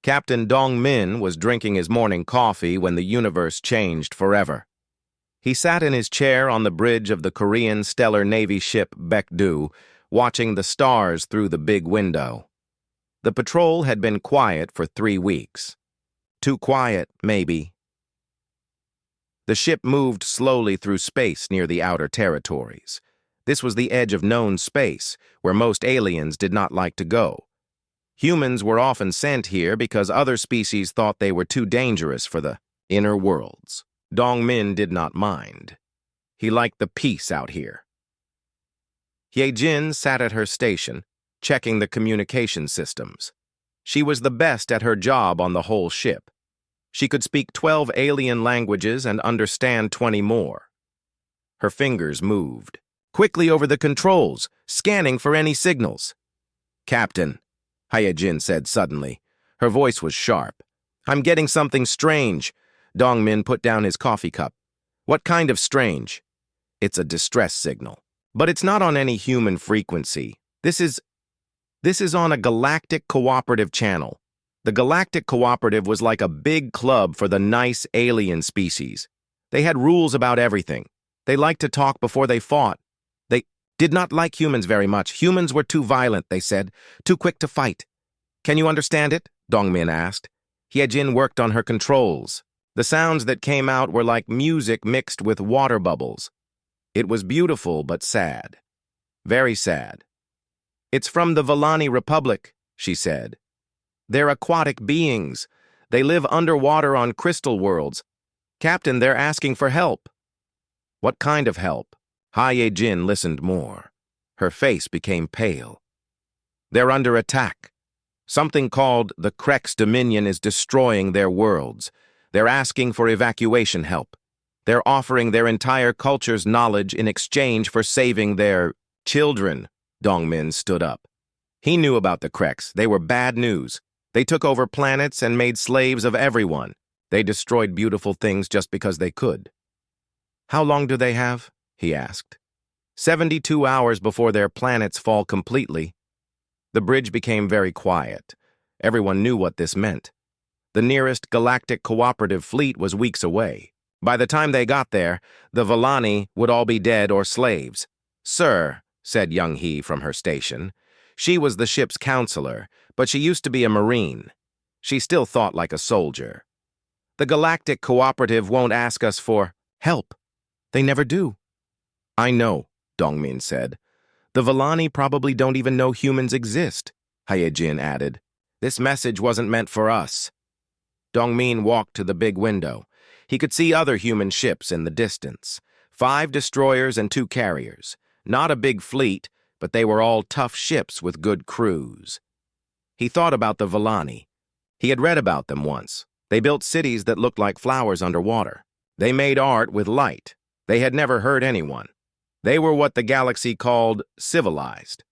Captain Dong Min was drinking his morning coffee when the universe changed forever. He sat in his chair on the bridge of the Korean Stellar Navy ship Baekdu, watching the stars through the big window. The patrol had been quiet for 3 weeks. Too quiet, maybe. The ship moved slowly through space near the outer territories. This was the edge of known space, where most aliens did not like to go. Humans were often sent here because other species thought they were too dangerous for the inner worlds. Dong Min did not mind. He liked the peace out here. Ye Jin sat at her station, checking the communication systems. She was the best at her job on the whole ship. She could speak 12 alien languages and understand 20 more. Her fingers moved quickly over the controls, scanning for any signals. "Captain," Hyejin said suddenly. Her voice was sharp. "I'm getting something strange." Dong Min put down his coffee cup. "What kind of strange?" "It's a distress signal. But it's not on any human frequency. This is on a galactic cooperative channel. The Galactic Cooperative was like a big club for the nice alien species. They had rules about everything. They liked to talk before they fought. They did not like humans very much. Humans were too violent, they said, too quick to fight. "Can you understand it?" Dong Min asked. Hyejin worked on her controls. The sounds that came out were like music mixed with water bubbles. It was beautiful but sad. Very sad. "It's from the Volani Republic," she said. "They're aquatic beings. They live underwater on crystal worlds. Captain, they're asking for help." "What kind of help?" Hyejin listened more. Her face became pale. "They're under attack. Something called the Krex Dominion is destroying their worlds. They're asking for evacuation help. They're offering their entire culture's knowledge in exchange for saving their children." Dong Min stood up. He knew about the Krex. They were bad news. They took over planets and made slaves of everyone. They destroyed beautiful things just because they could. "How long do they have?" he asked. 72 hours before their planets fall completely." The bridge became very quiet. Everyone knew what this meant. The nearest galactic cooperative fleet was weeks away. By the time they got there, the Volani would all be dead or slaves. "Sir," said Young Hee from her station. She was the ship's counselor, but she used to be a Marine. She still thought like a soldier. "The Galactic Cooperative won't ask us for help. They never do." "I know," Dong Min said. "The Volani probably don't even know humans exist," Hyejin added. "This message wasn't meant for us." Dong Min walked to the big window. He could see other human ships in the distance. 5 destroyers and 2 carriers. Not a big fleet, but they were all tough ships with good crews. He thought about the Volani. He had read about them once. They built cities that looked like flowers underwater. They made art with light. They had never hurt anyone. They were what the galaxy called civilized.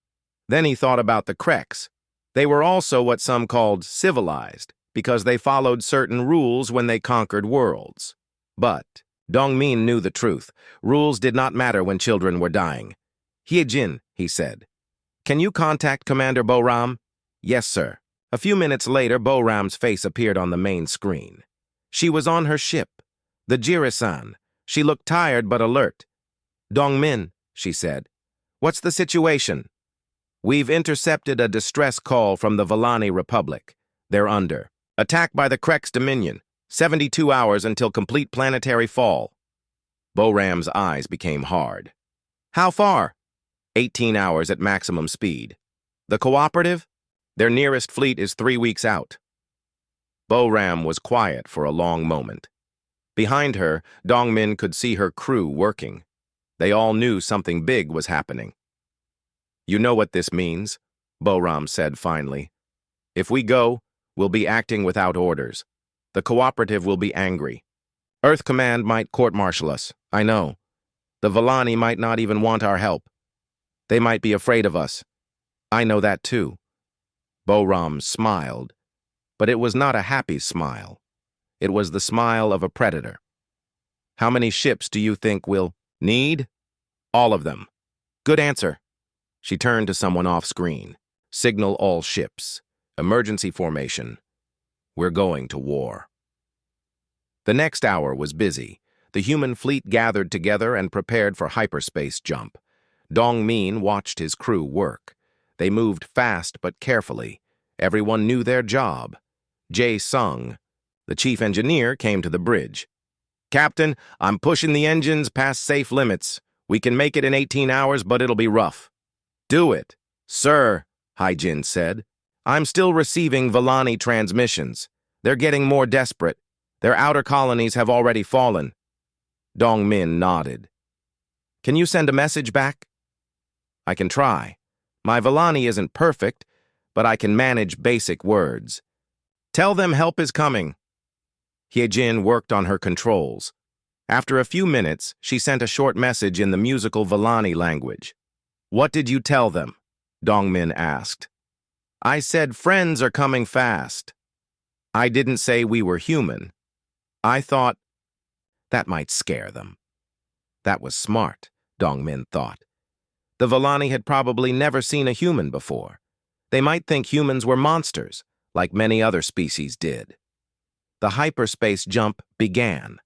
Then he thought about the Krex. They were also what some called civilized, because they followed certain rules when they conquered worlds. But Dong Min knew the truth. Rules did not matter when children were dying. "Hyejin," he said. "Can you contact Commander Bo-Ram?" "Yes, sir." A few minutes later, Bo-Ram's face appeared on the main screen. She was on her ship, the Jirisan. She looked tired but alert. "Dong Min," she said. "What's the situation?" "We've intercepted a distress call from the Volani Republic. They're under attack by the Krex Dominion. 72 hours until complete planetary fall." Bo-Ram's eyes became hard. "How far?" 18 hours at maximum speed. "The cooperative? Their nearest fleet is 3 weeks out." Bo-Ram was quiet for a long moment. Behind her, Dong Min could see her crew working. They all knew something big was happening. "You know what this means," Bo-Ram said finally. "If we go, we'll be acting without orders. The cooperative will be angry. Earth Command might court-martial us, I know. The Volani might not even want our help. They might be afraid of us. I know that too." Bo-Ram smiled, but it was not a happy smile. It was the smile of a predator. "How many ships do you think we'll need?" "All of them." "Good answer." She turned to someone off-screen. "Signal all ships. Emergency formation." We're going to war. The next hour was busy. The human fleet gathered together and prepared for hyperspace jump. Dongmin watched his crew work. They moved fast but carefully. Everyone knew their job. Jae Sung, the chief engineer, came to the bridge. "Captain, I'm pushing the engines past safe limits. We can make it in 18 hours, but it'll be rough." "Do it." "Sir," Haijin said, "I'm still receiving Villani transmissions. They're getting more desperate. Their outer colonies have already fallen." Dongmin nodded. "Can you send a message back?" "I can try. My Villani isn't perfect, but I can manage basic words. Tell them help is coming." Hyejin worked on her controls. After a few minutes, she sent a short message in the musical Villani language. "What did you tell them?" Dongmin asked. "I said friends are coming fast. I didn't say we were human. I thought that might scare them." That was smart, Dongmin thought. The Villani had probably never seen a human before. They might think humans were monsters, like many other species did. The hyperspace jump began.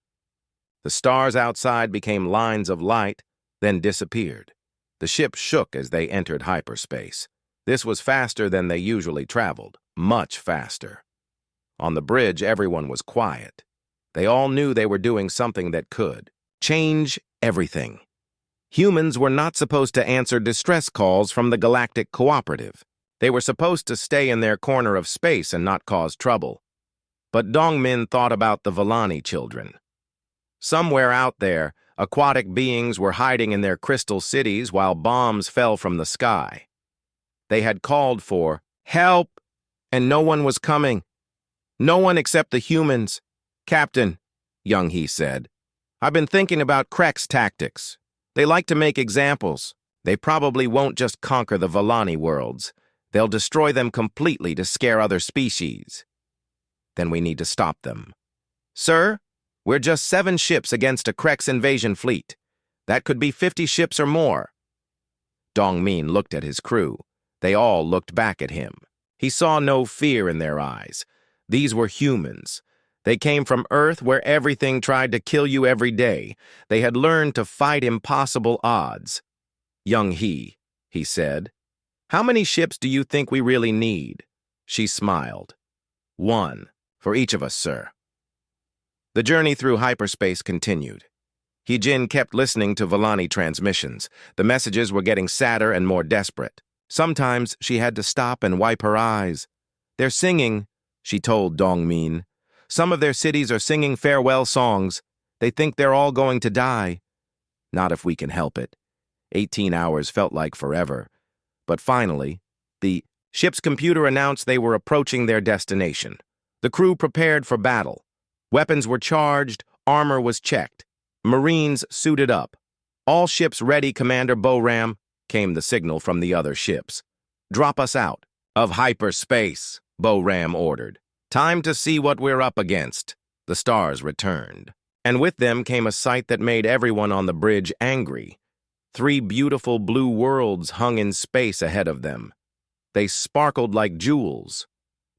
The stars outside became lines of light, then disappeared. The ship shook as they entered hyperspace. This was faster than they usually traveled, much faster. On the bridge, everyone was quiet. They all knew they were doing something that could change everything. Humans were not supposed to answer distress calls from the Galactic Cooperative. They were supposed to stay in their corner of space and not cause trouble. But Dongmin thought about the Villani children. Somewhere out there, aquatic beings were hiding in their crystal cities while bombs fell from the sky. They had called for help, and no one was coming. No one except the humans. "Captain," Young-hee said, "I've been thinking about Krek's tactics. They like to make examples. They probably won't just conquer the Villani worlds. They'll destroy them completely to scare other species. Then we need to stop them." "Sir, we're just 7 ships against a Krek's invasion fleet. That could be 50 ships or more." Dongmin looked at his crew. They all looked back at him. He saw no fear in their eyes. These were humans. They came from Earth where everything tried to kill you every day. They had learned to fight impossible odds. "Young-hee," he said, "how many ships do you think we really need?" She smiled. "1, for each of us, sir." The journey through hyperspace continued. Hyejin kept listening to Villani transmissions. The messages were getting sadder and more desperate. Sometimes she had to stop and wipe her eyes. "They're singing," she told Dongmin. "Some of their cities are singing farewell songs. They think they're all going to die." Not if we can help it. 18 hours felt like forever. But finally, the ship's computer announced they were approaching their destination. The crew prepared for battle. Weapons were charged, armor was checked. Marines suited up. "All ships ready, Commander Boram," came the signal from the other ships. "Drop us out of hyperspace," Boram ordered. "Time to see what we're up against." The stars returned. And with them came a sight that made everyone on the bridge angry. 3 beautiful blue worlds hung in space ahead of them. They sparkled like jewels.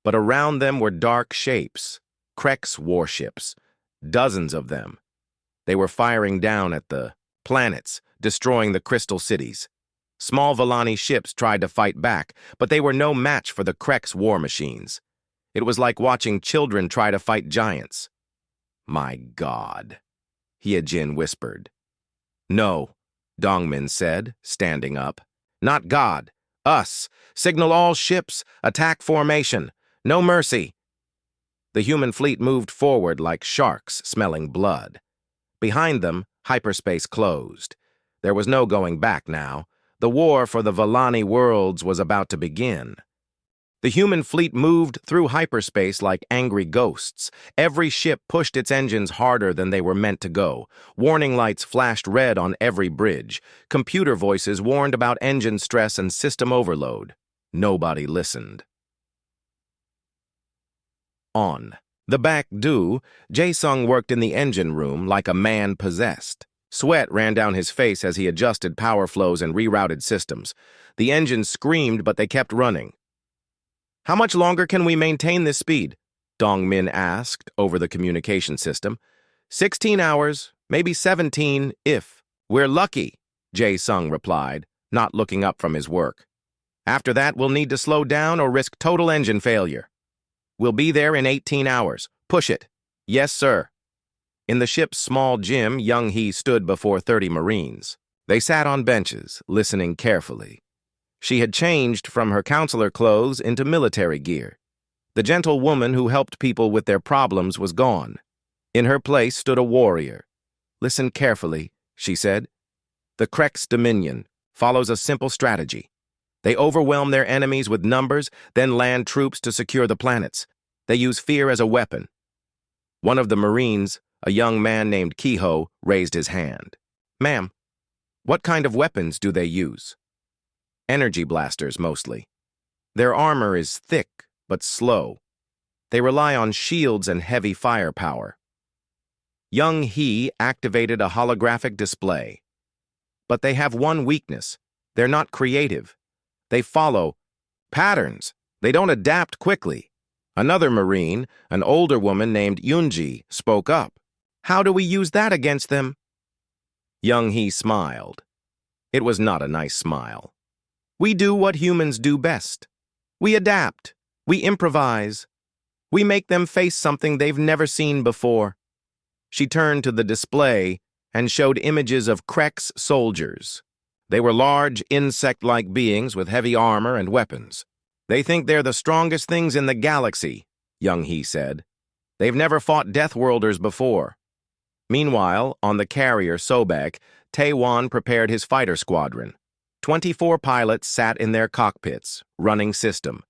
But around them were dark shapes, Krek's warships, dozens of them. They were firing down at the planets, destroying the crystal cities. Small Villani ships tried to fight back, but they were no match for the Krek's war machines. It was like watching children try to fight giants. "My God," Hyejin whispered. "No," Dongmin said, standing up. "Not God. Us. Signal all ships. Attack formation. No mercy." The human fleet moved forward like sharks smelling blood. Behind them, hyperspace closed. There was no going back now. The war for the Villani worlds was about to begin. The human fleet moved through hyperspace like angry ghosts. Every ship pushed its engines harder than they were meant to go. Warning lights flashed red on every bridge. Computer voices warned about engine stress and system overload. Nobody listened. On the back due, Jae-sung worked in the engine room like a man possessed. Sweat ran down his face as he adjusted power flows and rerouted systems. The engines screamed, but they kept running. "How much longer can we maintain this speed?" Dongmin asked over the communication system. 16 hours, maybe 17 if we're lucky, Jae-sung replied, not looking up from his work. After that, we'll need to slow down or risk total engine failure. We'll be there in 18 hours. Push it. Yes, sir. In the ship's small gym, Young-hee stood before 30 Marines. They sat on benches, listening carefully. She had changed from her counselor clothes into military gear. The gentle woman who helped people with their problems was gone. In her place stood a warrior. Listen carefully, she said. The Krek's Dominion follows a simple strategy. They overwhelm their enemies with numbers, then land troops to secure the planets. They use fear as a weapon. One of the Marines, a young man named Kiho, raised his hand. Ma'am, what kind of weapons do they use? Energy blasters, mostly. Their armor is thick, but slow. They rely on shields and heavy firepower. Young-hee activated a holographic display. But they have one weakness. They're not creative. They follow patterns. They don't adapt quickly. Another Marine, an older woman named Yunji, spoke up. How do we use that against them? Young-hee smiled. It was not a nice smile. We do what humans do best. We adapt. We improvise. We make them face something they've never seen before. She turned to the display and showed images of Krek's soldiers. They were large, insect-like beings with heavy armor and weapons. They think they're the strongest things in the galaxy, Young-hee said. They've never fought Deathworlders before. Meanwhile, on the carrier Sobek, Taewon prepared his fighter squadron. 24 pilots sat in their cockpits, running system.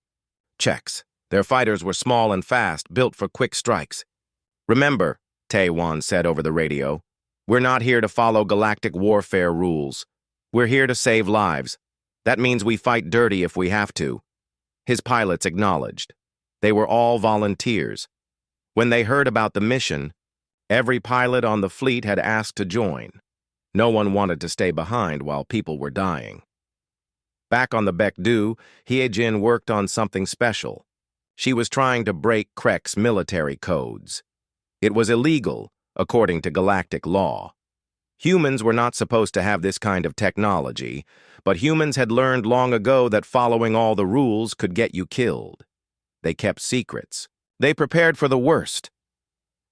Checks. Their fighters were small and fast, built for quick strikes. Remember, Taewon said over the radio, we're not here to follow galactic warfare rules. We're here to save lives. That means we fight dirty if we have to. His pilots acknowledged. They were all volunteers. When they heard about the mission, every pilot on the fleet had asked to join. No one wanted to stay behind while people were dying. Back on the Baekdu, Hyejin worked on something special. She was trying to break Krek's military codes. It was illegal, according to galactic law. Humans were not supposed to have this kind of technology, but humans had learned long ago that following all the rules could get you killed. They kept secrets. They prepared for the worst.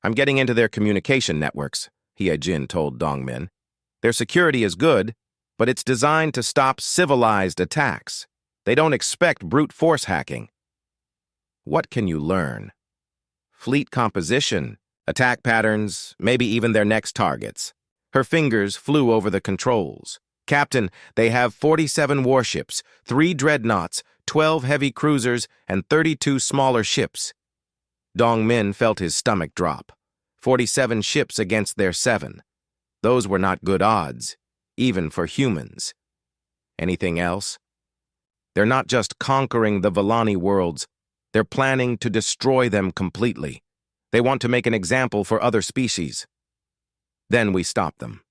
I'm getting into their communication networks, Hyejin told Dongmin. Their security is good, but it's designed to stop civilized attacks. They don't expect brute force hacking. What can you learn? Fleet composition, attack patterns, maybe even their next targets. Her fingers flew over the controls. Captain, they have 47 warships, 3 dreadnoughts, 12 heavy cruisers, and 32 smaller ships. Dongmin felt his stomach drop. 47 ships against their 7. Those were not good odds, even for humans. Anything else? They're not just conquering the Villani worlds, they're planning to destroy them completely. They want to make an example for other species. Then we stopped them.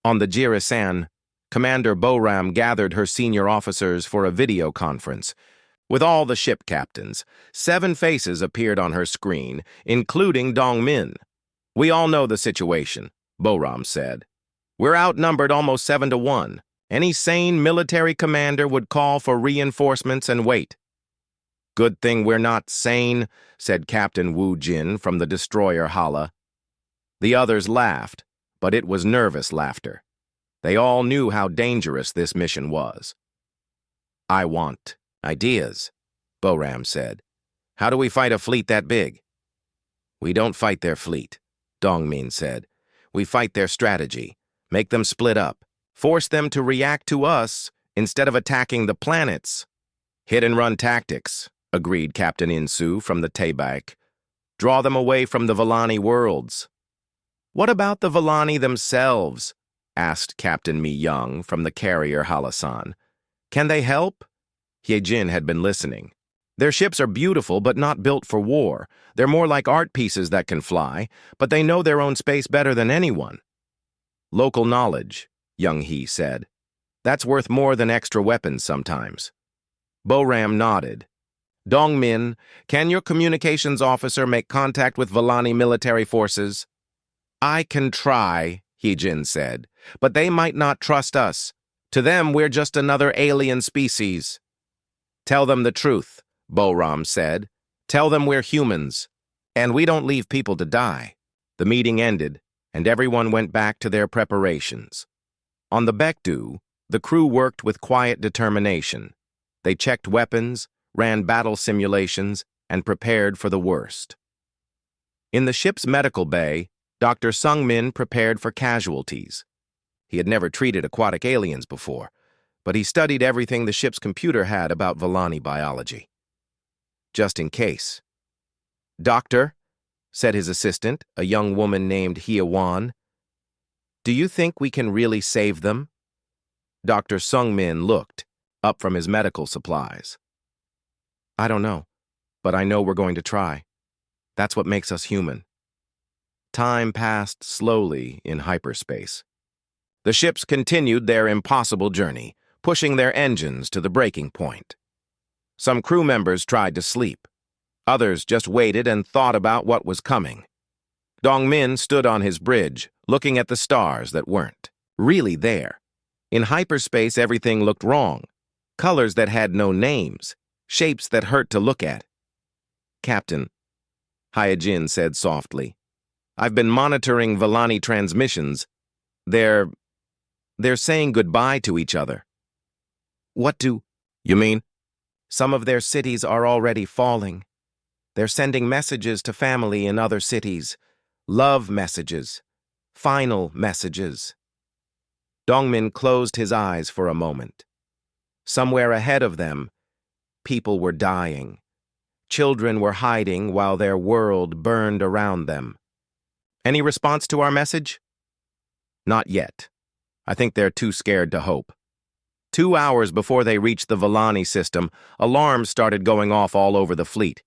On the Jirisan, Commander Boram gathered her senior officers for a video conference. With all the ship captains, 7 faces appeared on her screen, including Dongmin. We all know the situation, Boram said. We're outnumbered almost 7-1. Any sane military commander would call for reinforcements and wait. Good thing we're not sane, said Captain Wu Jin from the destroyer Hala. The others laughed, but it was nervous laughter. They all knew how dangerous this mission was. I want ideas, Boram said. How do we fight a fleet that big? We don't fight their fleet, Dongmin said. We fight their strategy, make them split up, force them to react to us instead of attacking the planets. Hit-and-run tactics, agreed Captain Insu from the Taebaek. Draw them away from the Villani worlds. What about the Villani themselves? Asked Captain Mi Young from the carrier Halasan. Can they help? Hyejin had been listening. Their ships are beautiful but not built for war. They're more like art pieces that can fly, but they know their own space better than anyone. Local knowledge, Young-hee said. That's worth more than extra weapons sometimes. Boram nodded. Dongmin, can your communications officer make contact with Villani military forces? I can try, Heejin said, but they might not trust us. To them, we're just another alien species. Tell them the truth, Boram said. Tell them we're humans, and we don't leave people to die. The meeting ended, and everyone went back to their preparations. On the Baekdu, the crew worked with quiet determination. They checked weapons, ran battle simulations, and prepared for the worst. In the ship's medical bay, Dr. Sungmin prepared for casualties. He had never treated aquatic aliens before, but he studied everything the ship's computer had about Villani biology. Just in case. Doctor, said his assistant, a young woman named Hye-won, do you think we can really save them? Dr. Sungmin looked up from his medical supplies. I don't know, but I know we're going to try. That's what makes us human. Time passed slowly in hyperspace. The ships continued their impossible journey, pushing their engines to the breaking point. Some crew members tried to sleep. Others just waited and thought about what was coming. Dongmin stood on his bridge, looking at the stars that weren't really there. In hyperspace, everything looked wrong. Colors that had no names, shapes that hurt to look at. Captain, Hyejin said softly, I've been monitoring Villani transmissions. They're saying goodbye to each other. What do you mean? Some of their cities are already falling. They're sending messages to family in other cities. Love messages. Final messages. Dongmin closed his eyes for a moment. Somewhere ahead of them, people were dying. Children were hiding while their world burned around them. Any response to our message? Not yet. I think they're too scared to hope. 2 hours before they reached the Villani system, alarms started going off all over the fleet.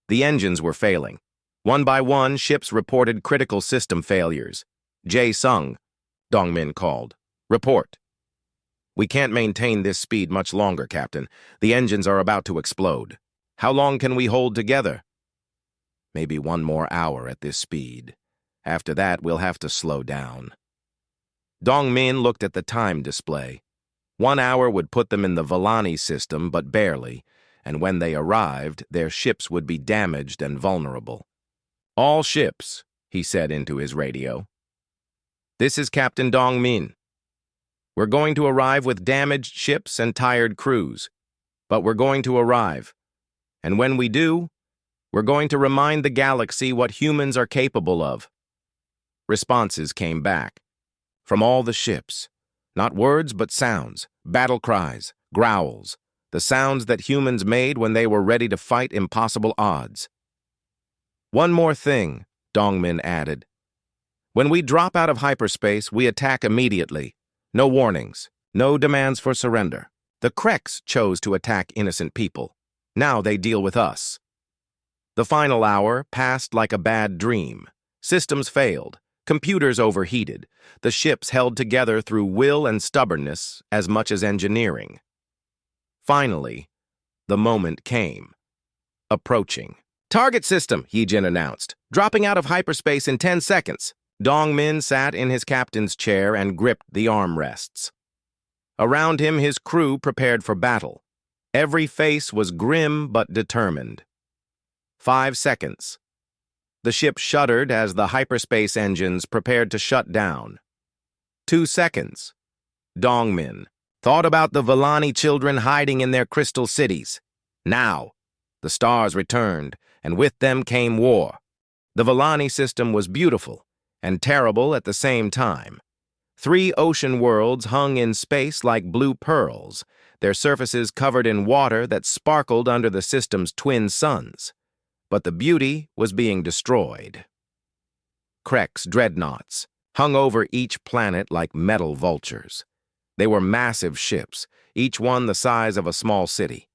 The engines were failing. One by one, ships reported critical system failures. Jae-sung, Dongmin called. Report. We can't maintain this speed much longer, Captain. The engines are about to explode. How long can we hold together? Maybe 1 more hour at this speed. After that, we'll have to slow down. Dongmin looked at the time display. 1 hour would put them in the Villani system, but barely, and when they arrived, their ships would be damaged and vulnerable. All ships, he said into his radio. This is Captain Dongmin. We're going to arrive with damaged ships and tired crews, but we're going to arrive. And when we do, we're going to remind the galaxy what humans are capable of. Responses came back. From all the ships. Not words, but sounds, battle cries, growls, the sounds that humans made when they were ready to fight impossible odds. One more thing, Dongmin added. When we drop out of hyperspace, we attack immediately. No warnings, no demands for surrender. The Kreks chose to attack innocent people. Now they deal with us. The final hour passed like a bad dream. Systems failed. Computers overheated. The ships held together through will and stubbornness as much as engineering. Finally, the moment came. Approaching. Target system, Heejin announced. Dropping out of hyperspace in 10 seconds. Dongmin sat in his captain's chair and gripped the armrests. Around him, his crew prepared for battle. Every face was grim but determined. 5 seconds. The ship shuddered as the hyperspace engines prepared to shut down. 2 seconds. Dongmin thought about the Villani children hiding in their crystal cities. Now, the stars returned, and with them came war. The Villani system was beautiful and terrible at the same time. 3 ocean worlds hung in space like blue pearls, their surfaces covered in water that sparkled under the system's twin suns. But the beauty was being destroyed. Krek's dreadnoughts hung over each planet like metal vultures. They were massive ships, each one the size of a small city.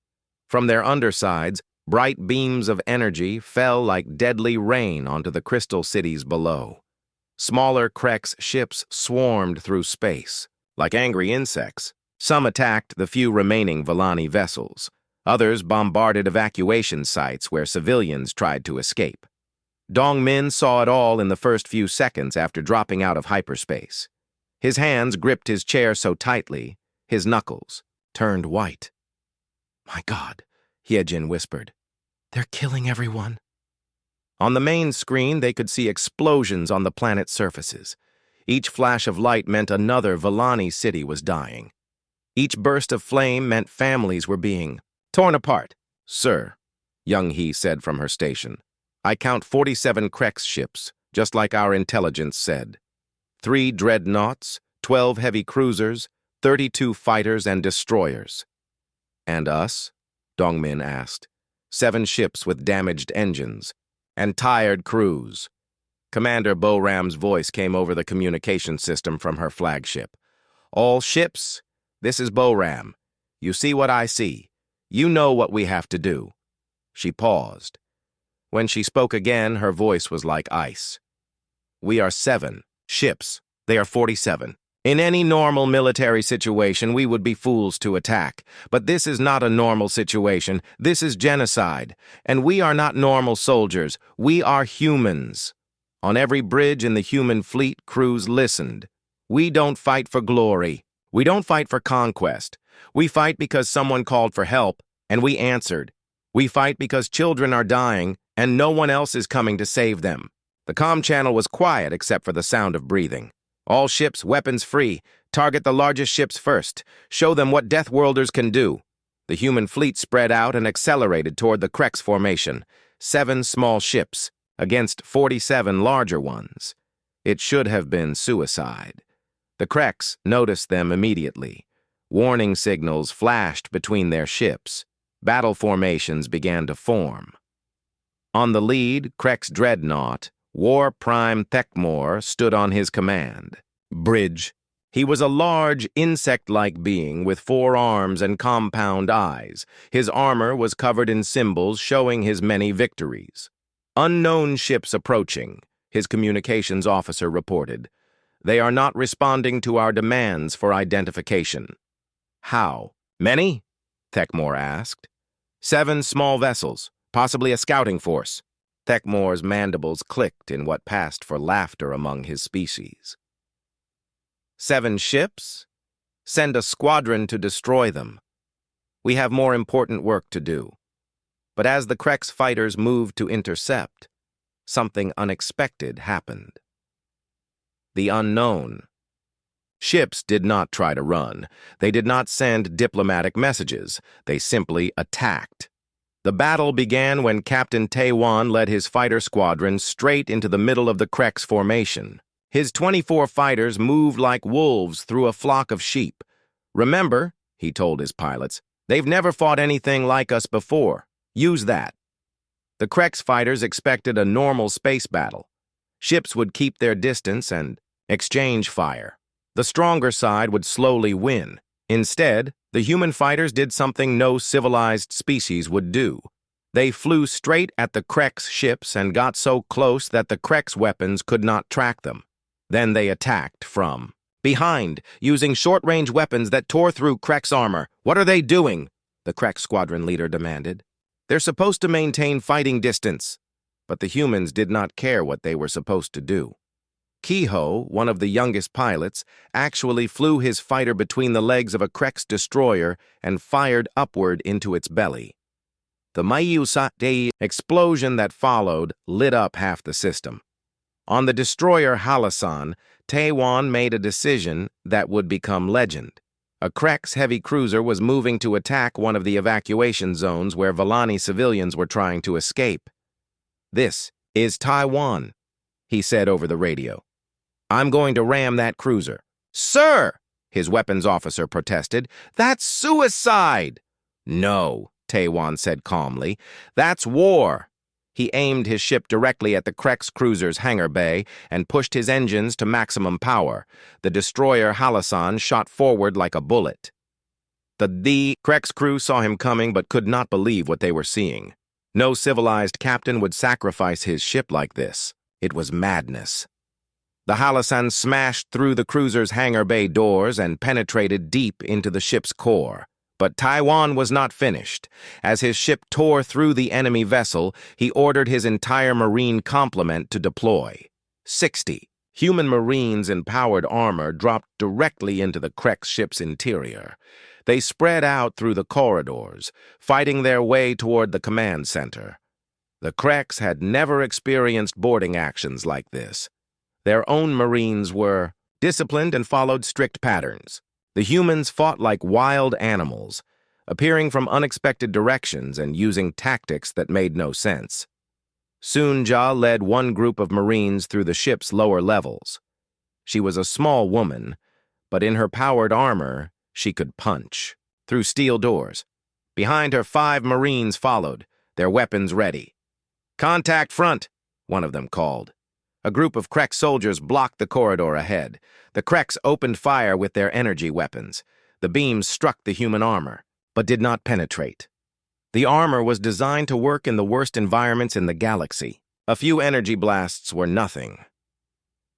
From their undersides, bright beams of energy fell like deadly rain onto the crystal cities below. Smaller Krek's ships swarmed through space. Like angry insects, some attacked the few remaining Villani vessels. Others bombarded evacuation sites where civilians tried to escape. Dongmin saw it all in the first few seconds after dropping out of hyperspace. His hands gripped his chair so tightly, his knuckles turned white. "My God," Hyejin whispered. "They're killing everyone." On the main screen, they could see explosions on the planet's surfaces. Each flash of light meant another Villani city was dying. Each burst of flame meant families were being torn apart. "Sir," Young Hee said from her station, "I count 47 Krex ships, just like our intelligence said. 3 dreadnoughts, 12 heavy cruisers, 32 fighters and destroyers." "And us?" Dongmin asked. 7 ships with damaged engines and tired crews." Commander Bo-Ram's voice came over the communication system from her flagship. "All ships, this is Bo-Ram. You see what I see. You know what we have to do." She paused. When she spoke again, her voice was like ice. "We are 7 ships. They are 47. In any normal military situation, we would be fools to attack. But this is not a normal situation. This is genocide. And we are not normal soldiers. We are humans." On every bridge in the human fleet, crews listened. "We don't fight for glory. We don't fight for conquest. We fight because someone called for help, and we answered. We fight because children are dying, and no one else is coming to save them." The comm channel was quiet except for the sound of breathing. "All ships, weapons free. Target the largest ships first. Show them what Deathworlders can do." The human fleet spread out and accelerated toward the Krex formation. 7 small ships against 47 larger ones. It should have been suicide. The Krex noticed them immediately. Warning signals flashed between their ships. Battle formations began to form. On the lead, Krex dreadnought, War Prime Thekmor stood on his command bridge. He was a large, insect-like being with 4 arms and compound eyes. His armor was covered in symbols showing his many victories. "Unknown ships approaching," his communications officer reported. "They are not responding to our demands for identification." "How? Many?" Thekmor asked. 7 small vessels, possibly a scouting force." Thekmor's mandibles clicked in what passed for laughter among his species. 7 ships? Send a squadron to destroy them. We have more important work to do." But as the Krex fighters moved to intercept, something unexpected happened. The unknown. Ships did not try to run. They did not send diplomatic messages. They simply attacked. The battle began when Captain Taewon led his fighter squadron straight into the middle of the Krex formation. His 24 fighters moved like wolves through a flock of sheep. "Remember," he told his pilots, "they've never fought anything like us before. Use that." The Krex fighters expected a normal space battle. Ships would keep their distance and exchange fire. The stronger side would slowly win. Instead, the human fighters did something no civilized species would do. They flew straight at the Krex ships and got so close that the Krex weapons could not track them. Then they attacked from behind, using short-range weapons that tore through Krex armor. "What are they doing?" the Krex squadron leader demanded. "They're supposed to maintain fighting distance." But the humans did not care what they were supposed to do. Kiho, one of the youngest pilots, actually flew his fighter between the legs of a Krex destroyer and fired upward into its belly. The Mayusate explosion that followed lit up half the system. On the destroyer Halasan, Taewon made a decision that would become legend. A Krex heavy cruiser was moving to attack one of the evacuation zones where Villani civilians were trying to escape. "This is Taiwan," he said over the radio. "I'm going to ram that cruiser." "Sir!" his weapons officer protested. "That's suicide!" "No," Taewon said calmly. "That's war." He aimed his ship directly at the Krex cruiser's hangar bay and pushed his engines to maximum power. The destroyer Halasan shot forward like a bullet. The Krex crew saw him coming but could not believe what they were seeing. No civilized captain would sacrifice his ship like this. It was madness. The Halasan smashed through the cruiser's hangar bay doors and penetrated deep into the ship's core. But Taiwan was not finished. As his ship tore through the enemy vessel, he ordered his entire Marine complement to deploy. 60 human Marines in powered armor dropped directly into the Krek's ship's interior. They spread out through the corridors, fighting their way toward the command center. The Kreks had never experienced boarding actions like this. Their own Marines were disciplined and followed strict patterns. The humans fought like wild animals, appearing from unexpected directions and using tactics that made no sense. Soon-Ja led one group of Marines through the ship's lower levels. She was a small woman, but in her powered armor, she could punch through steel doors. Behind her, 5 Marines followed, their weapons ready. "Contact front," one of them called. A group of Krek soldiers blocked the corridor ahead. The Kreks opened fire with their energy weapons. The beams struck the human armor, but did not penetrate. The armor was designed to work in the worst environments in the galaxy. A few energy blasts were nothing.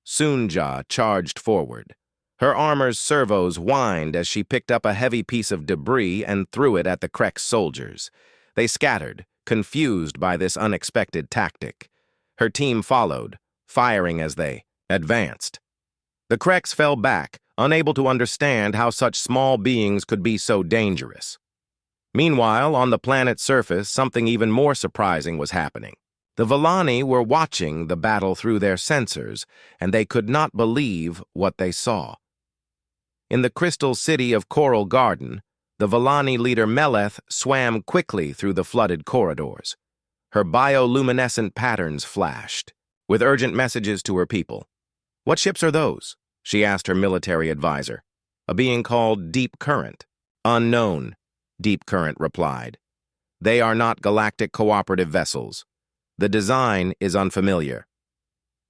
Soon-Ja charged forward. Her armor's servos whined as she picked up a heavy piece of debris and threw it at the Krek soldiers. They scattered, confused by this unexpected tactic. Her team followed, firing as they advanced. The Kreks fell back, unable to understand how such small beings could be so dangerous. Meanwhile, on the planet's surface, something even more surprising was happening. The Villani were watching the battle through their sensors, and they could not believe what they saw. In the crystal city of Coral Garden, the Villani leader Meleth swam quickly through the flooded corridors. Her bioluminescent patterns flashed, with urgent messages to her people. "What ships are those?" she asked her military advisor. "A being called Deep Current." "Unknown," Deep Current replied. "They are not galactic cooperative vessels. The design is unfamiliar.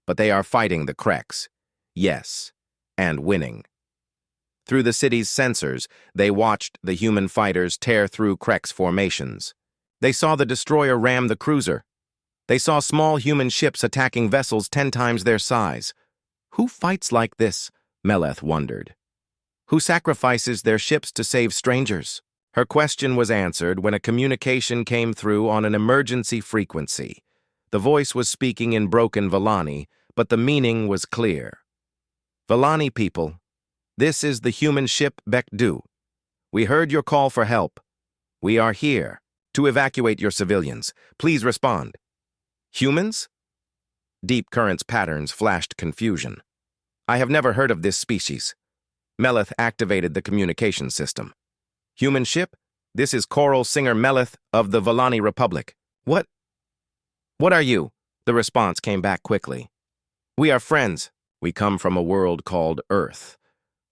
But they are fighting the Kreks. Yes, and winning." Through the city's sensors, they watched the human fighters tear through Krek's formations. They saw the destroyer ram the cruiser. They saw small human ships attacking vessels 10 times their size. Who fights like this? Meleth wondered. Who sacrifices their ships to save strangers? Her question was answered when a communication came through on an emergency frequency. The voice was speaking in broken Villani, but the meaning was clear. "Villani people, this is the human ship Bekdu. We heard your call for help. We are here to evacuate your civilians. Please respond." "Humans?" Deep Current's patterns flashed confusion. "I have never heard of this species." Meleth activated the communication system. "Human ship? This is Coral Singer Meleth of the Villani Republic. What are you?" The response came back quickly. "We are friends. We come from a world called Earth.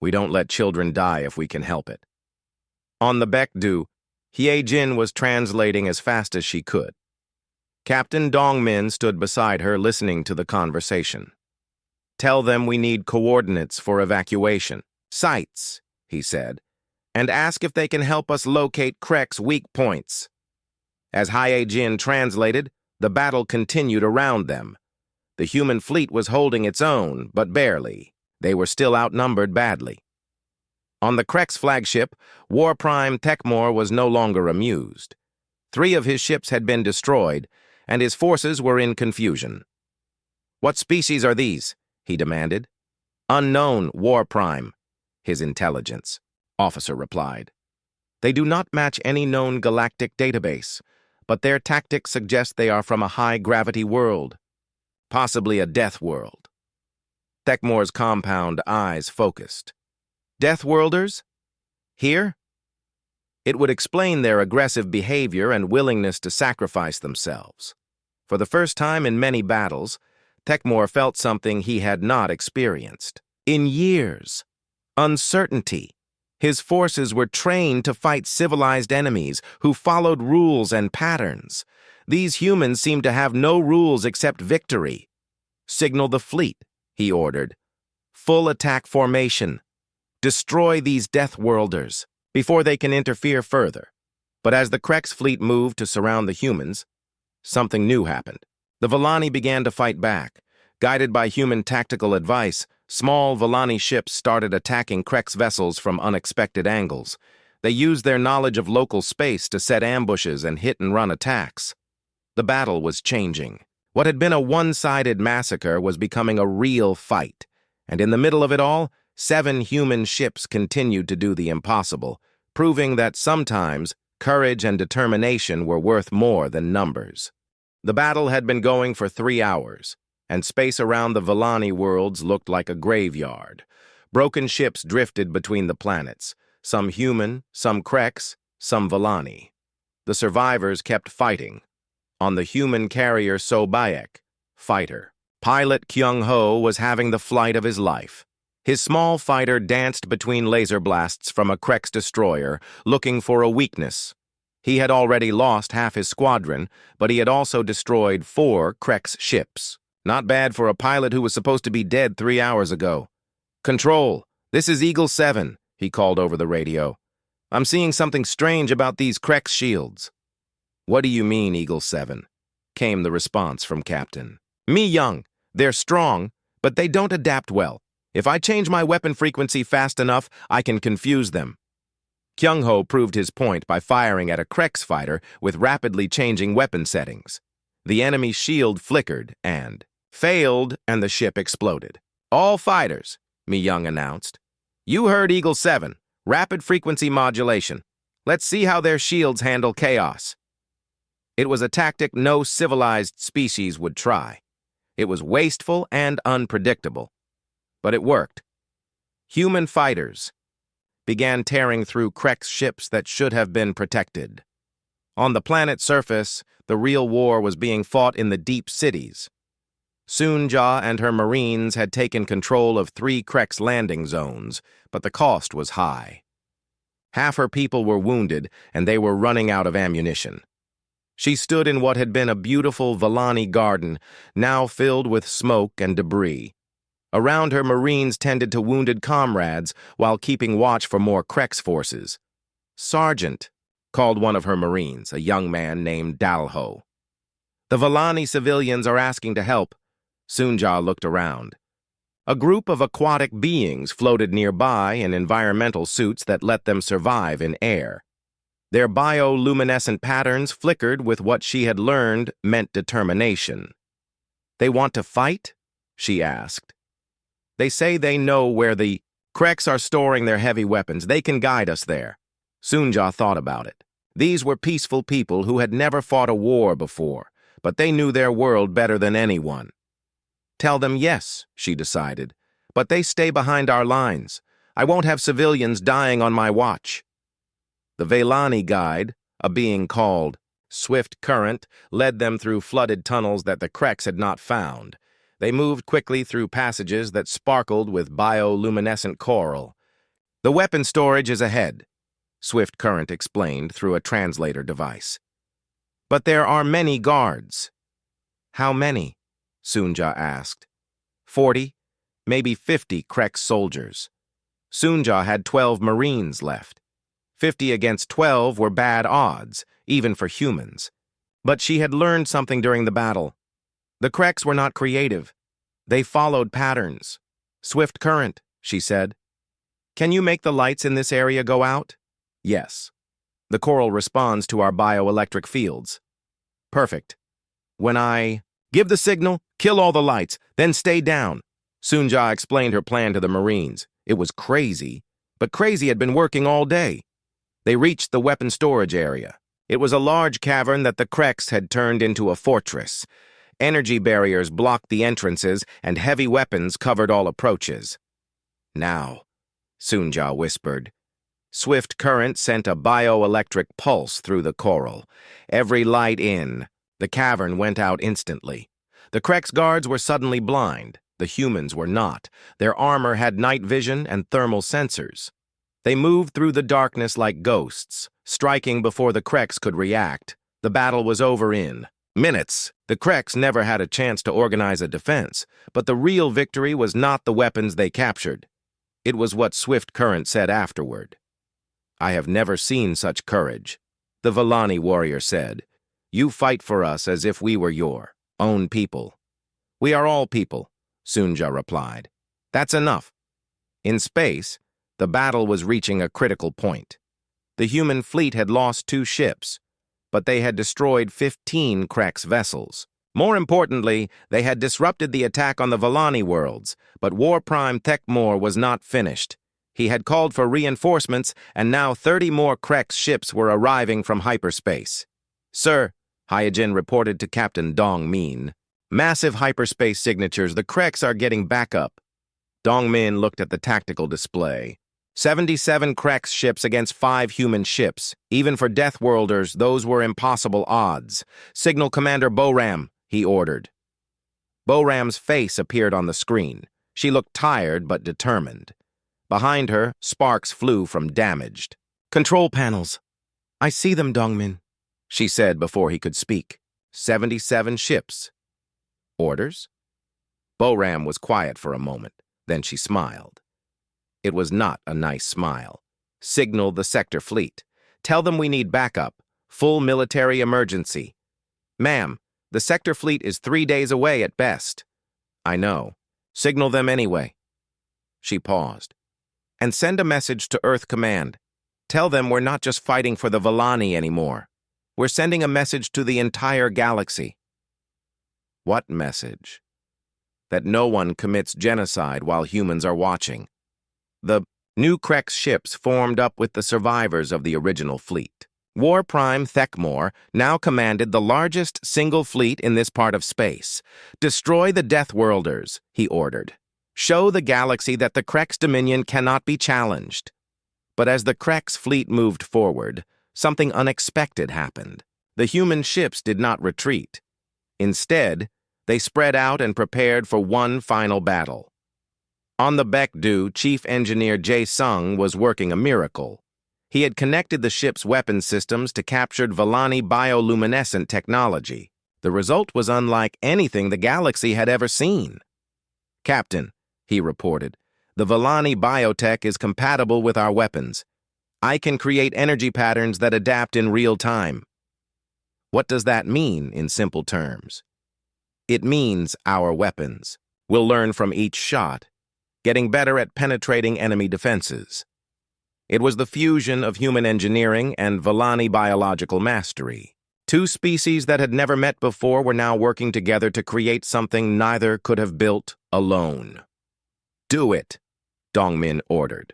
We don't let children die if we can help it." On the Bekdu, Hye-jin was translating as fast as she could. Captain Dongmin stood beside her listening to the conversation. "Tell them we need coordinates for evacuation. Sites," he said, "and ask if they can help us locate Krek's weak points." As Hye-jin translated, the battle continued around them. The human fleet was holding its own, but barely. They were still outnumbered badly. On the Krek's flagship, War Prime Tekmor was no longer amused. 3 of his ships had been destroyed, and his forces were in confusion. "What species are these?" he demanded. "Unknown, War Prime," his intelligence officer replied. "They do not match any known galactic database, but their tactics suggest they are from a high-gravity world, possibly a death world." Tekmor's compound eyes focused. "Deathworlders? Here?" It would explain their aggressive behavior and willingness to sacrifice themselves. For the first time in many battles, Tekmor felt something he had not experienced in years: uncertainty. His forces were trained to fight civilized enemies who followed rules and patterns. These humans seemed to have no rules except victory. "Signal the fleet," he ordered. "Full attack formation. Destroy these Deathworlders before they can interfere further." But as the Krek's fleet moved to surround the humans, something new happened. The Villani began to fight back. Guided by human tactical advice, small Villani ships started attacking Krek's vessels from unexpected angles. They used their knowledge of local space to set ambushes and hit-and-run attacks. The battle was changing. What had been a one-sided massacre was becoming a real fight, and in the middle of it all, 7 human ships continued to do the impossible, proving that sometimes courage and determination were worth more than numbers. The battle had been going for 3 hours, and space around the Vellani worlds looked like a graveyard. Broken ships drifted between the planets, some human, some Krex, some Vellani. The survivors kept fighting. On the human carrier Sobayek, fighter, pilot Kyung-ho was having the flight of his life. His small fighter danced between laser blasts from a Krex destroyer, looking for a weakness. He had already lost half his squadron, but he had also destroyed 4 Krex ships. Not bad for a pilot who was supposed to be dead 3 hours ago. "Control, this is Eagle 7, he called over the radio. "I'm seeing something strange about these Krex shields." "What do you mean, Eagle 7? Came the response from Captain. "Me young. They're strong, but they don't adapt well. If I change my weapon frequency fast enough, I can confuse them." Kyung-ho proved his point by firing at a Krex fighter with rapidly changing weapon settings. The enemy's shield flickered and failed, and the ship exploded. "All fighters," Mi-young announced. "You heard Eagle 7, rapid frequency modulation. Let's see how their shields handle chaos." It was a tactic no civilized species would try. It was wasteful and unpredictable. But it worked. Human fighters began tearing through Krex ships that should have been protected. On the planet's surface, the real war was being fought in the deep cities. Soonja and her Marines had taken control of 3 Krex landing zones, but the cost was high. Half her people were wounded, and they were running out of ammunition. She stood in what had been a beautiful Vellani garden, now filled with smoke and debris. Around her, Marines tended to wounded comrades while keeping watch for more Krex forces. "Sergeant," called one of her Marines, a young man named Dalho. "The Vellani civilians are asking to help." Soonja looked around. A group of aquatic beings floated nearby in environmental suits that let them survive in air. Their bioluminescent patterns flickered with what she had learned meant determination. "They want to fight?" she asked. "They say they know where the Krex are storing their heavy weapons. They can guide us there." Soonja thought about it. These were peaceful people who had never fought a war before, but they knew their world better than anyone. "Tell them yes," she decided, "but they stay behind our lines. I won't have civilians dying on my watch." The Vellani guide, a being called Swift Current, led them through flooded tunnels that the Krex had not found. They moved quickly through passages that sparkled with bioluminescent coral. "The weapon storage is ahead," Swift Current explained through a translator device. "But there are many guards." "How many?" Soonja asked. 40, maybe 50 Krex soldiers. Soonja had 12 Marines left. 50 against 12 were bad odds, even for humans. But she had learned something during the battle. The Krex were not creative. They followed patterns. "Swift Current," she said. "Can you make the lights in this area go out?" "Yes. The coral responds to our bioelectric fields." "Perfect. When I give the signal, kill all the lights, then stay down." Soonja explained her plan to the Marines. It was crazy, but crazy had been working all day. They reached the weapon storage area. It was a large cavern that the Krex had turned into a fortress. Energy barriers blocked the entrances, and heavy weapons covered all approaches. "Now," Soonja whispered. Swift Current sent a bioelectric pulse through the coral. Every light in, the cavern went out instantly. The Krex guards were suddenly blind. The humans were not. Their armor had night vision and thermal sensors. They moved through the darkness like ghosts, striking before the Krex could react. The battle was over in minutes. The Krex never had a chance to organize a defense, but the real victory was not the weapons they captured. It was what Swift Current said afterward. "I have never seen such courage," the Vellani warrior said. "You fight for us as if we were your own people." "We are all people," Soonja replied. "That's enough." In space, the battle was reaching a critical point. The human fleet had lost 2 ships, but they had destroyed 15 Krex vessels. More importantly, they had disrupted the attack on the Volani worlds, but War Prime Thekmor was not finished. He had called for reinforcements, and now 30 more Krex ships were arriving from hyperspace. "Sir," Hyojin reported to Captain Dong Min. "Massive hyperspace signatures. The Krex are getting back up." Dong Min looked at the tactical display. 77 Krex ships against 5 human ships. Even for Deathworlders, those were impossible odds. "Signal Commander Boram," he ordered. Boram's face appeared on the screen. She looked tired but determined. Behind her, sparks flew from damaged. "Control panels. I see them, Dongmin," she said before he could speak. 77 ships. Orders? Boram was quiet for a moment. Then she smiled. It was not a nice smile. "Signal the sector fleet. Tell them we need backup. Full military emergency." "Ma'am, the sector fleet is 3 days away at best." "I know. Signal them anyway." She paused. "And send a message to Earth Command. Tell them we're not just fighting for the Volani anymore. We're sending a message to the entire galaxy." What message? That no one commits genocide while humans are watching. The new Krex ships formed up with the survivors of the original fleet. War Prime Thekmor now commanded the largest single fleet in this part of space. "Destroy the Deathworlders," he ordered. "Show the galaxy that the Krex dominion cannot be challenged." But as the Krex fleet moved forward, something unexpected happened. The human ships did not retreat. Instead, they spread out and prepared for one final battle. On the Baekdu, Chief Engineer Jae Sung was working a miracle. He had connected the ship's weapon systems to captured Volani bioluminescent technology. The result was unlike anything the galaxy had ever seen. "Captain," he reported, "the Volani biotech is compatible with our weapons. I can create energy patterns that adapt in real time." What does that mean in simple terms? It means our weapons will learn from each shot, getting better at penetrating enemy defenses. It was the fusion of human engineering and Volani biological mastery. 2 species that had never met before were now working together to create something neither could have built alone. "Do it," Dongmin ordered.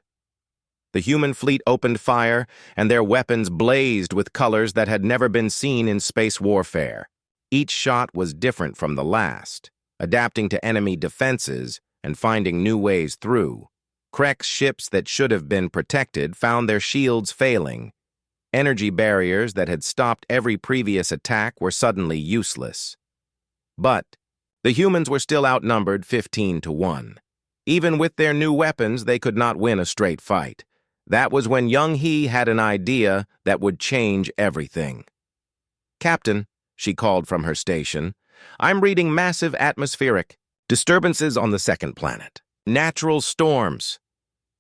The human fleet opened fire, and their weapons blazed with colors that had never been seen in space warfare. Each shot was different from the last, adapting to enemy defenses and finding new ways through. Krex ships that should have been protected found their shields failing. Energy barriers that had stopped every previous attack were suddenly useless. But the humans were still outnumbered 15-1. Even with their new weapons, they could not win a straight fight. That was when Young Hee had an idea that would change everything. "Captain," she called from her station, "I'm reading massive atmospheric disturbances on the second planet. Natural storms."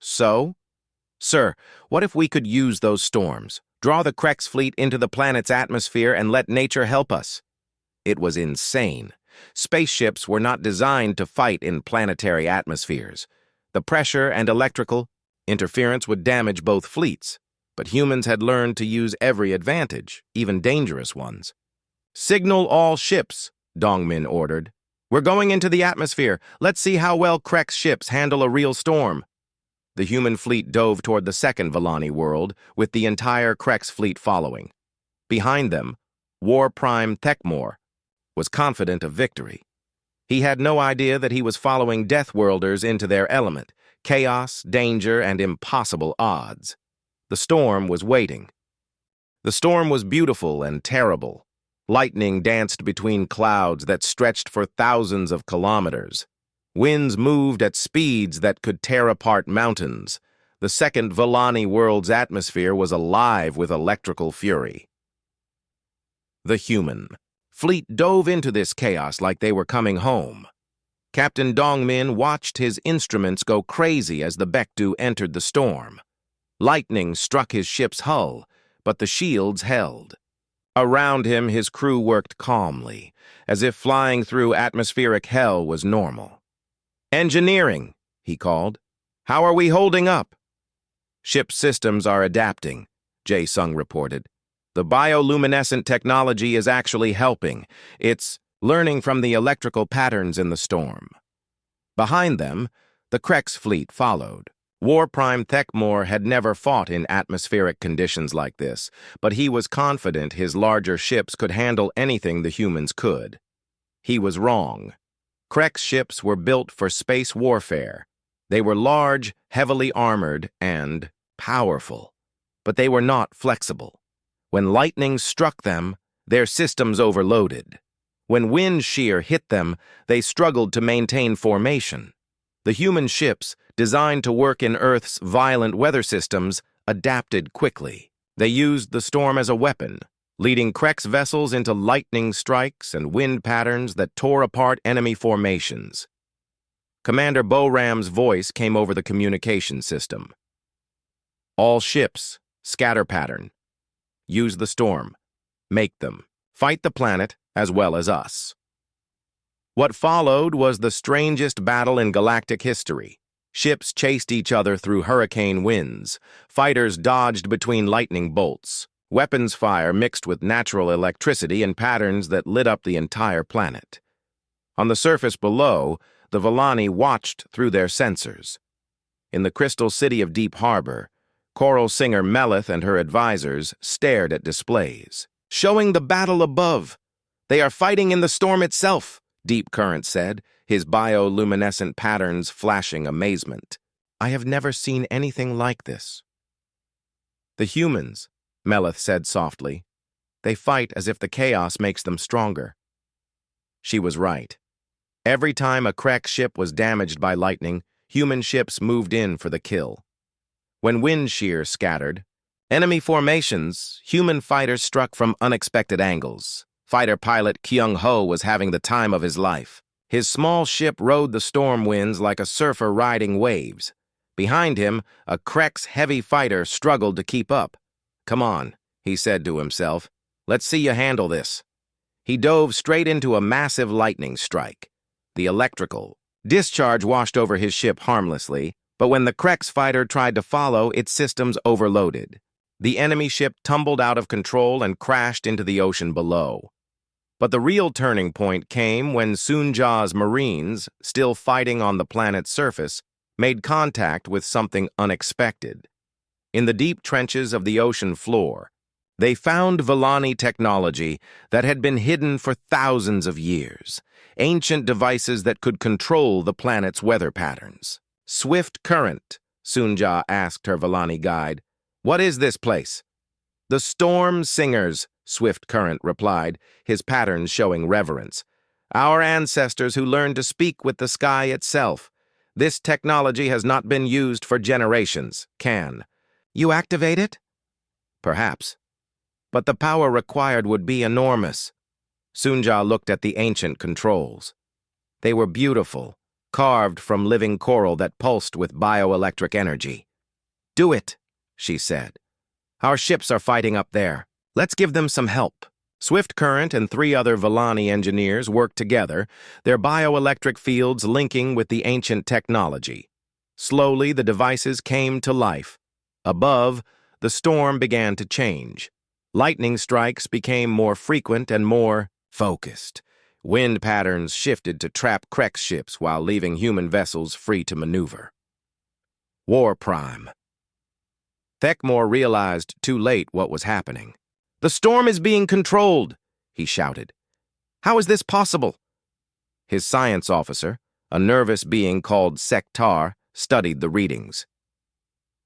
"So?" "Sir, what if we could use those storms? Draw the Krex fleet into the planet's atmosphere and let nature help us." It was insane. Spaceships were not designed to fight in planetary atmospheres. The pressure and electrical interference would damage both fleets, but humans had learned to use every advantage, even dangerous ones. "Signal all ships," Dongmin ordered. "We're going into the atmosphere. Let's see how well Krex ships handle a real storm." The human fleet dove toward the second Volani world, with the entire Krex fleet following. Behind them, War Prime Thekmor was confident of victory. He had no idea that he was following Deathworlders into their element, chaos, danger, and impossible odds. The storm was waiting. The storm was beautiful and terrible. Lightning danced between clouds that stretched for thousands of kilometers. Winds moved at speeds that could tear apart mountains. The second Volani world's atmosphere was alive with electrical fury. The human fleet dove into this chaos like they were coming home. Captain Dongmin watched his instruments go crazy as the Baekdu entered the storm. Lightning struck his ship's hull, but the shields held. Around him, his crew worked calmly, as if flying through atmospheric hell was normal. "Engineering," he called. "How are we holding up?" "Ship systems are adapting. Jae-sung reported. The bioluminescent technology is actually helping. It's learning from the electrical patterns in the storm. Behind them, the Krex fleet followed. War Prime Thekmor had never fought in atmospheric conditions like this, but he was confident his larger ships could handle anything the humans could. He was wrong. Krex ships were built for space warfare. They were large, heavily armored, and powerful. But they were not flexible. When lightning struck them, their systems overloaded. When wind shear hit them, they struggled to maintain formation. The human ships, designed to work in Earth's violent weather systems, adapted quickly. They used the storm as a weapon, leading Krex vessels into lightning strikes and wind patterns that tore apart enemy formations. Commander Boram's voice came over the communication system. All ships, scatter pattern. Use the storm. Make them. Fight the planet as well as us. What followed was the strangest battle in galactic history. Ships chased each other through hurricane winds. Fighters dodged between lightning bolts. Weapons fire mixed with natural electricity in patterns that lit up the entire planet. On the surface below, the Vellani watched through their sensors. In the crystal city of Deep Harbor, choral singer Melith and her advisors stared at displays. Showing the battle above. They are fighting in the storm itself, Deep Current said, his bioluminescent patterns flashing amazement. I have never seen anything like this. The humans, Melith said softly. They fight as if the chaos makes them stronger. She was right. Every time a Krex ship was damaged by lightning, human ships moved in for the kill. When wind shear scattered enemy formations, human fighters struck from unexpected angles. Fighter pilot Kyung-ho was having the time of his life. His small ship rode the storm winds like a surfer riding waves. Behind him, a Krex heavy fighter struggled to keep up. Come on, he said to himself. Let's see you handle this. He dove straight into a massive lightning strike. The electrical discharge washed over his ship harmlessly, but when the Krex fighter tried to follow, its systems overloaded. The enemy ship tumbled out of control and crashed into the ocean below. But the real turning point came when Sunja's Marines, still fighting on the planet's surface, made contact with something unexpected. In the deep trenches of the ocean floor, they found Vellani technology that had been hidden for thousands of years, ancient devices that could control the planet's weather patterns. Swift Current, Sunja asked her Vellani guide. What is this place? The Storm Singers, Swift Current replied, his patterns showing reverence. Our ancestors who learned to speak with the sky itself. This technology has not been used for generations. Can you activate it? Perhaps. But the power required would be enormous. Sunja looked at the ancient controls. They were beautiful, carved from living coral that pulsed with bioelectric energy. Do it, she said. Our ships are fighting up there. Let's give them some help. Swift Current and 3 other Vellani engineers worked together, their bioelectric fields linking with the ancient technology. Slowly, the devices came to life. Above, the storm began to change. Lightning strikes became more frequent and more focused. Wind patterns shifted to trap Krex ships while leaving human vessels free to maneuver. War Prime. Thekmor realized too late what was happening. The storm is being controlled, he shouted. How is this possible? His science officer, a nervous being called Sektar, studied the readings.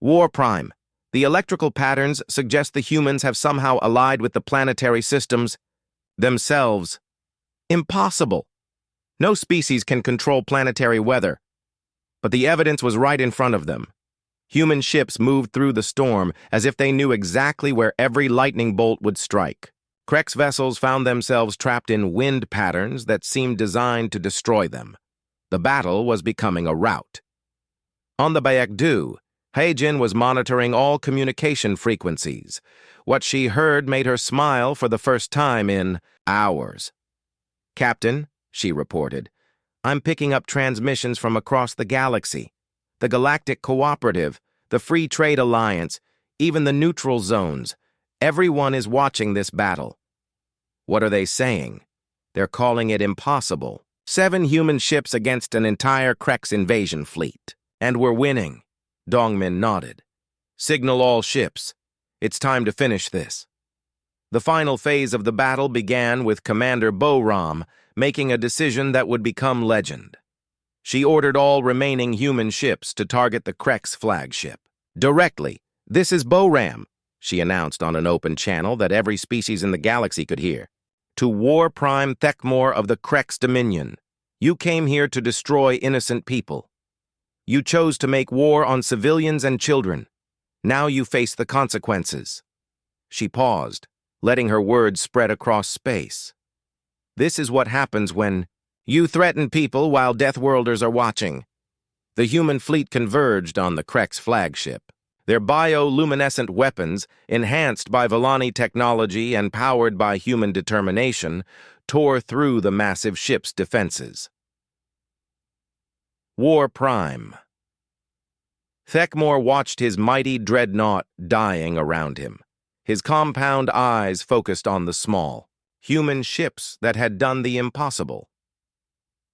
War Prime. The electrical patterns suggest the humans have somehow allied with the planetary systems themselves. Impossible. No species can control planetary weather. But the evidence was right in front of them. Human ships moved through the storm as if they knew exactly where every lightning bolt would strike. Krex vessels found themselves trapped in wind patterns that seemed designed to destroy them. The battle was becoming a rout. On the Baekdu, Haejin was monitoring all communication frequencies. What she heard made her smile for the first time in hours. Captain, she reported, I'm picking up transmissions from across the galaxy. The Galactic Cooperative, the Free Trade Alliance, even the neutral zones. Everyone is watching this battle. What are they saying? They're calling it impossible. 7 human ships against an entire Krex invasion fleet. And we're winning. Dongmin nodded. Signal all ships. It's time to finish this. The final phase of the battle began with Commander Bo-Ram making a decision that would become legend. She ordered all remaining human ships to target the Krex flagship. Directly, "This is Bo-Ram," she announced on an open channel that every species in the galaxy could hear. "To War Prime Thekmor of the Krex Dominion. You came here to destroy innocent people. You chose to make war on civilians and children. Now you face the consequences." She paused, letting her words spread across space. "This is what happens when you threaten people while Deathworlders are watching." The human fleet converged on the Krex flagship. Their bioluminescent weapons, enhanced by Vellani technology and powered by human determination, tore through the massive ship's defenses. War Prime. Thekmor watched his mighty dreadnought dying around him. His compound eyes focused on the small, human ships that had done the impossible.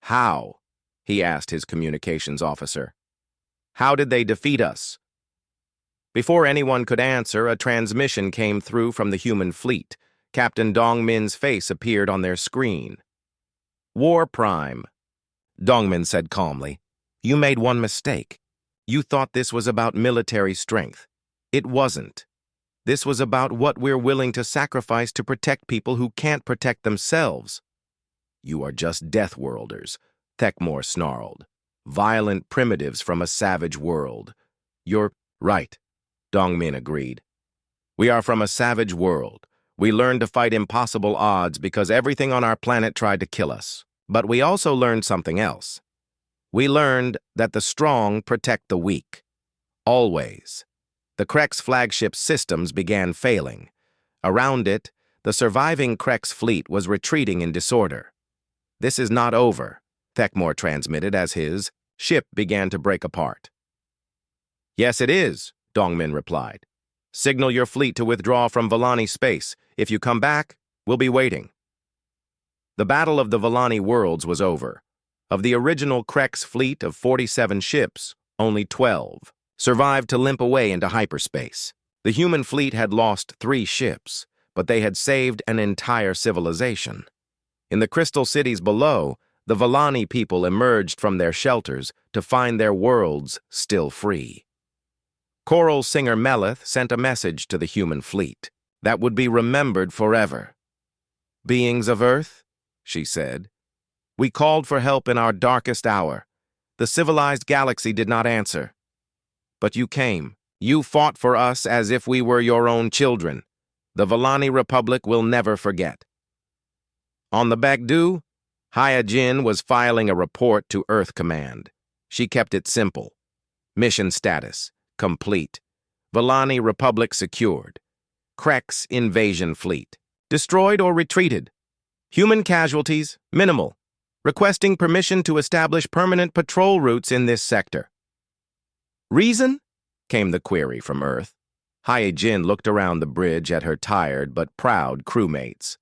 "How?" he asked his communications officer. "How did they defeat us?" Before anyone could answer, a transmission came through from the human fleet. Captain Dongmin's face appeared on their screen. "War Prime," Dongmin said calmly. "You made one mistake. You thought this was about military strength. It wasn't. This was about what we're willing to sacrifice to protect people who can't protect themselves." "You are just Deathworlders," Thekmor snarled. "Violent primitives from a savage world." "You're right," Dongmin agreed. "We are from a savage world. We learned to fight impossible odds because everything on our planet tried to kill us. But we also learned something else. We learned that the strong protect the weak. Always. The Krex flagship systems began failing. Around it, the surviving Krex fleet was retreating in disorder. "This is not over," Thekmor transmitted as his ship began to break apart. "Yes, it is," Dongmin replied. "Signal your fleet to withdraw from Vellani space. If you come back, we'll be waiting." The Battle of the Vellani Worlds was over. Of the original Krex fleet of 47 ships, only 12 survived to limp away into hyperspace. The human fleet had lost 3 ships, but they had saved an entire civilization. In the crystal cities below, the Vellani people emerged from their shelters to find their worlds still free. Choral singer Melith sent a message to the human fleet that would be remembered forever. "Beings of Earth," she said, "we called for help in our darkest hour. The civilized galaxy did not answer. But you came. You fought for us as if we were your own children. The Vellani Republic will never forget." On the Bagdu, Hyajin was filing a report to Earth Command. She kept it simple. Mission status: complete. Vellani Republic secured. Krex invasion fleet: destroyed or retreated. Human casualties: minimal. Requesting permission to establish permanent patrol routes in this sector. "Reason?" came the query from Earth. Hyajin looked around the bridge at her tired but proud crewmates.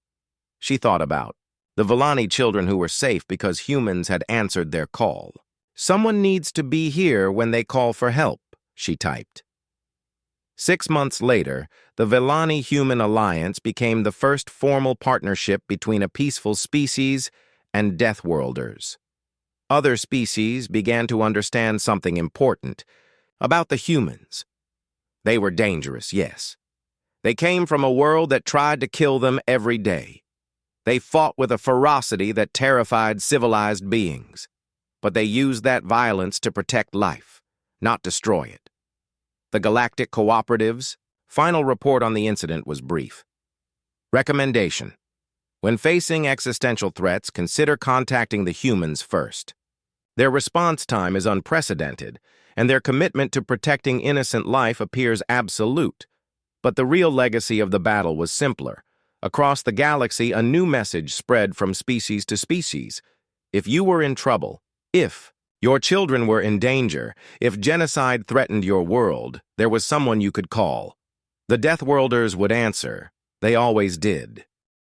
She thought about the Vellani children who were safe because humans had answered their call. "Someone needs to be here when they call for help," she typed. 6 months later, the Vellani-Human Alliance became the first formal partnership between a peaceful species and Deathworlders. Other species began to understand something important about the humans. They were dangerous, yes. They came from a world that tried to kill them every day. They fought with a ferocity that terrified civilized beings. But they used that violence to protect life, not destroy it. The Galactic Cooperative's final report on the incident was brief. Recommendation: when facing existential threats, consider contacting the humans first. Their response time is unprecedented, and their commitment to protecting innocent life appears absolute. But the real legacy of the battle was simpler. Across the galaxy, a new message spread from species to species. If you were in trouble, if your children were in danger, if genocide threatened your world, there was someone you could call. The Deathworlders would answer. They always did.